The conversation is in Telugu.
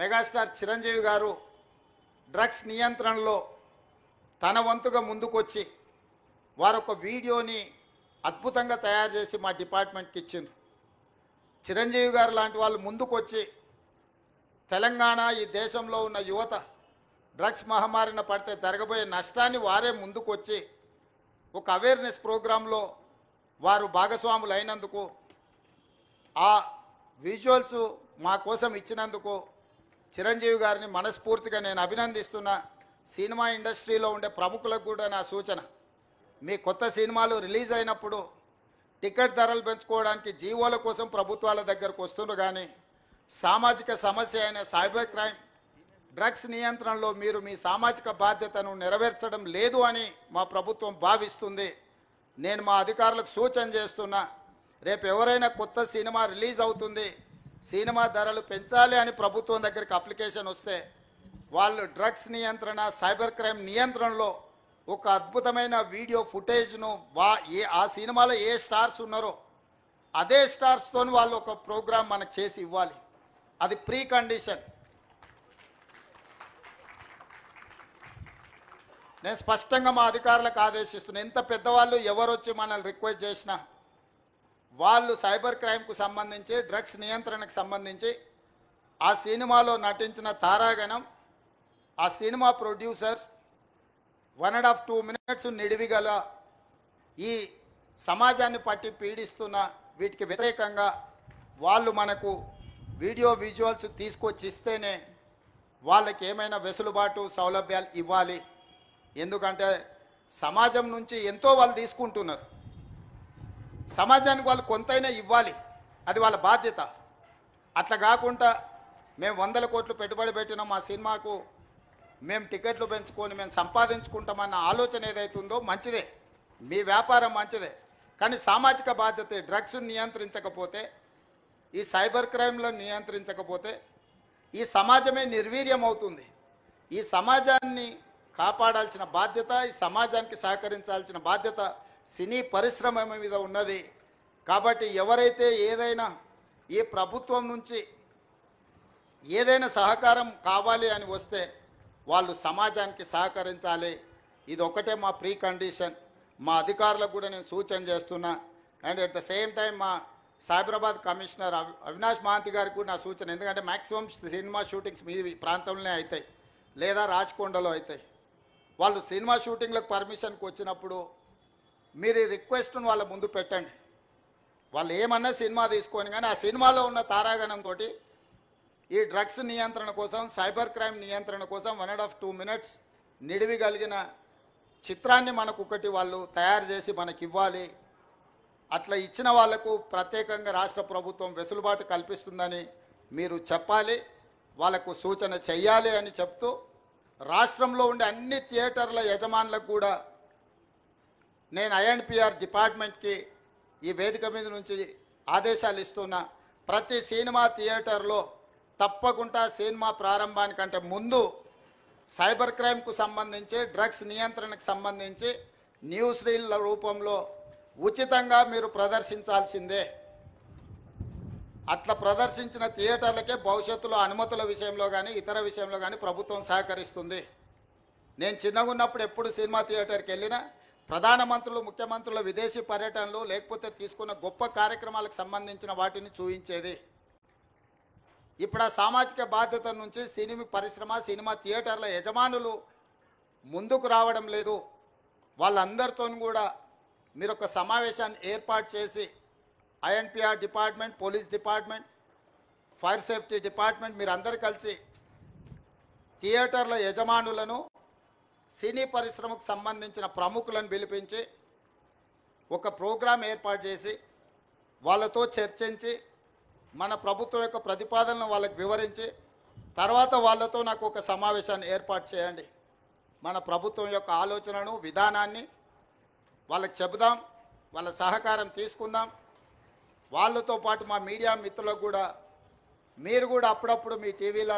మెగాస్టార్ చిరంజీవి గారు డ్రగ్స్ నియంత్రణలో తన వంతుగా ముందుకొచ్చి వారొక వీడియోని అద్భుతంగా తయారు చేసి మా డిపార్ట్మెంట్కి ఇచ్చిండ్రు. చిరంజీవి గారు లాంటి వాళ్ళు ముందుకొచ్చి తెలంగాణ ఈ దేశంలో ఉన్న యువత డ్రగ్స్ మహమ్మారిన పడితే జరగబోయే నష్టాన్ని వారే ముందుకొచ్చి ఒక అవేర్నెస్ ప్రోగ్రాంలో వారు భాగస్వాములు అయినందుకు, ఆ విజువల్స్ మా కోసం ఇచ్చినందుకు చిరంజీవి గారిని మనస్ఫూర్తిగా నేను అభినందిస్తున్నా. సినిమా ఇండస్ట్రీలో ఉండే ప్రముఖులకు కూడా నా సూచన, మీ కొత్త సినిమాలు రిలీజ్ అయినప్పుడు టికెట్ ధరలు పెంచుకోవడానికి జీవోల కోసం ప్రభుత్వాల దగ్గరకు వస్తున్నారు, కానీ సామాజిక సమస్య అయిన సైబర్ క్రైమ్ డ్రగ్స్ నియంత్రణలో మీరు మీ సామాజిక బాధ్యతను నెరవేర్చడం లేదు అని మా ప్రభుత్వం భావిస్తుంది. నేను మా అధికారులకు సూచన చేస్తున్నా, రేపు ఎవరైనా కొత్త సినిమా రిలీజ్ అవుతుంది, సినిమా ధరలు పెంచాలి అని ప్రభుత్వం దగ్గరికి అప్లికేషన్ వస్తే వాళ్ళు డ్రగ్స్ నియంత్రణ సైబర్ క్రైమ్ నియంత్రణలో ఒక అద్భుతమైన వీడియో ఫుటేజ్ను ఆ సినిమాలో ఏ స్టార్స్ ఉన్నారో అదే స్టార్స్తో వాళ్ళు ఒక ప్రోగ్రాం మనకు చేసి ఇవ్వాలి. అది ప్రీ కండిషన్. నేను స్పష్టంగా మా అధికారులకు ఆదేశిస్తున్నాను, ఎంత పెద్దవాళ్ళు ఎవరు వచ్చి మనల్ని రిక్వెస్ట్ చేసినా వాళ్ళు సైబర్ క్రైమ్కు సంబంధించి డ్రగ్స్ నియంత్రణకు సంబంధించి ఆ సినిమాలో నటించిన తారాగణం, ఆ సినిమా ప్రొడ్యూసర్స్ 1.5-2 minutes నిడివిగల ఈ సమాజాన్ని పట్టి పీడిస్తున్న వీటికి వ్యతిరేకంగా వాళ్ళు మనకు వీడియో విజువల్స్ తీసుకొచ్చి ఇస్తేనే వాళ్ళకి ఏమైనా వెసులుబాటు సౌలభ్యాలు ఇవ్వాలి. ఎందుకంటే సమాజం నుంచి ఎంతో వాళ్ళు తీసుకుంటున్నారు, సమాజానికి వాళ్ళు కొంతైనా ఇవ్వాలి, అది వాళ్ళ బాధ్యత. అట్లా కాకుండా మేము 100 కోట్లు పెట్టుబడి పెట్టిన మా సినిమాకు మేము టికెట్లు పెంచుకొని మేము సంపాదించుకుంటామన్న ఆలోచన ఏదైతుందో మంచిదే, మీ వ్యాపారం మంచిదే, కానీ సామాజిక బాధ్యత. డ్రగ్స్ నియంత్రించకపోతే, ఈ సైబర్ క్రైమ్లో నియంత్రించకపోతే ఈ సమాజమే నిర్వీర్యం అవుతుంది. ఈ సమాజాన్ని కాపాడాల్సిన బాధ్యత, ఈ సమాజానికి సహకరించాల్సిన బాధ్యత సినీ పరిశ్రమ మీద ఉన్నది. కాబట్టి ఎవరైతే ఏదైనా ఈ ప్రభుత్వం నుంచి ఏదైనా సహకారం కావాలి అని వస్తే వాళ్ళు సమాజానికి సహకరించాలి. ఇది ఒకటే మా ప్రీ కండిషన్. మా అధికారులకు కూడా నేను సూచన చేస్తున్నా. And at the same time మా సైబరాబాద్ కమిషనర్ అవినాష్ మహాంతి గారికి కూడా నా సూచన, ఎందుకంటే మ్యాక్సిమం సినిమా షూటింగ్స్ మీ ప్రాంతంలోనే అవుతాయి లేదా రాచకొండలో అవుతాయి. వాళ్ళు సినిమా షూటింగ్లకు పర్మిషన్కి వచ్చినప్పుడు మీరు ఈ రిక్వెస్ట్ను వాళ్ళ ముందు పెట్టండి. వాళ్ళు ఏమన్నా సినిమా తీసుకొని, కానీ ఆ సినిమాలో ఉన్న తారాగణంతో ఈ డ్రగ్స్ నియంత్రణ కోసం, సైబర్ క్రైమ్ నియంత్రణ కోసం 1.5-2 minutes నిడివి కలిగిన చిత్రాన్ని మనకు ఒకటి వాళ్ళు తయారు చేసి మనకి ఇవ్వాలి. అట్లా ఇచ్చిన వాళ్లకు ప్రత్యేకంగా రాష్ట్ర ప్రభుత్వం వెసులుబాటు కల్పిస్తుందని మీరు చెప్పాలి, వాళ్ళకు సూచన చెయ్యాలి అని చెప్తూ, రాష్ట్రంలో ఉండే అన్ని థియేటర్ల యజమానులకు కూడా నేను ఐఎన్పిఆర్ డిపార్ట్మెంట్కి ఈ వేదిక మీద నుంచి ఆదేశాలు ఇస్తున్నా. ప్రతి సినిమా థియేటర్లో తప్పకుండా సినిమా ప్రారంభానికంటే ముందు సైబర్ క్రైమ్కు సంబంధించి, డ్రగ్స్ నియంత్రణకు సంబంధించి న్యూస్ రీల్ల రూపంలో ఉచితంగా మీరు ప్రదర్శించాల్సిందే. అట్లా ప్రదర్శించిన థియేటర్లకే భవిష్యత్తులో అనుమతుల విషయంలో కానీ ఇతర విషయంలో కానీ ప్రభుత్వం సహకరిస్తుంది. నేను చిన్నగా ఉన్నప్పుడు ఎప్పుడు సినిమా థియేటర్కి వెళ్ళినా ప్రధానమంత్రులు, ముఖ్యమంత్రుల విదేశీ పర్యటనలు లేకపోతే తీసుకున్న గొప్ప కార్యక్రమాలకు సంబంధించిన వాటిని చూపించేది. ఇప్పుడు ఆ సామాజిక బాధ్యత నుంచి సినిమా పరిశ్రమ, సినిమా థియేటర్ల యజమానులు ముందుకు రావడం లేదు. వాళ్ళందరితో కూడా మీరు ఒక సమావేశాన్ని ఏర్పాటు చేసి INPR department, police department, fire safety department మీరందరూ కలిసి థియేటర్ల యజమానులను, సినీ పరిశ్రమకు సంబంధించిన ప్రముఖులను పిలిపించి ఒక ప్రోగ్రాం ఏర్పాటు చేసి వాళ్ళతో చర్చించి మన ప్రభుత్వం యొక్క ప్రతిపాదనను వాళ్ళకి వివరించి తర్వాత వాళ్ళతో నాకు ఒక సమావేశాన్ని ఏర్పాటు చేయండి. మన ప్రభుత్వం యొక్క ఆలోచనను, విధానాన్ని వాళ్ళకి చెబుదాం, వాళ్ళ సహకారం తీసుకుందాం. వాళ్ళతో పాటు మా మీడియా మిత్రులకు కూడా మీరు కూడా అప్పుడప్పుడు మీ టీవీలో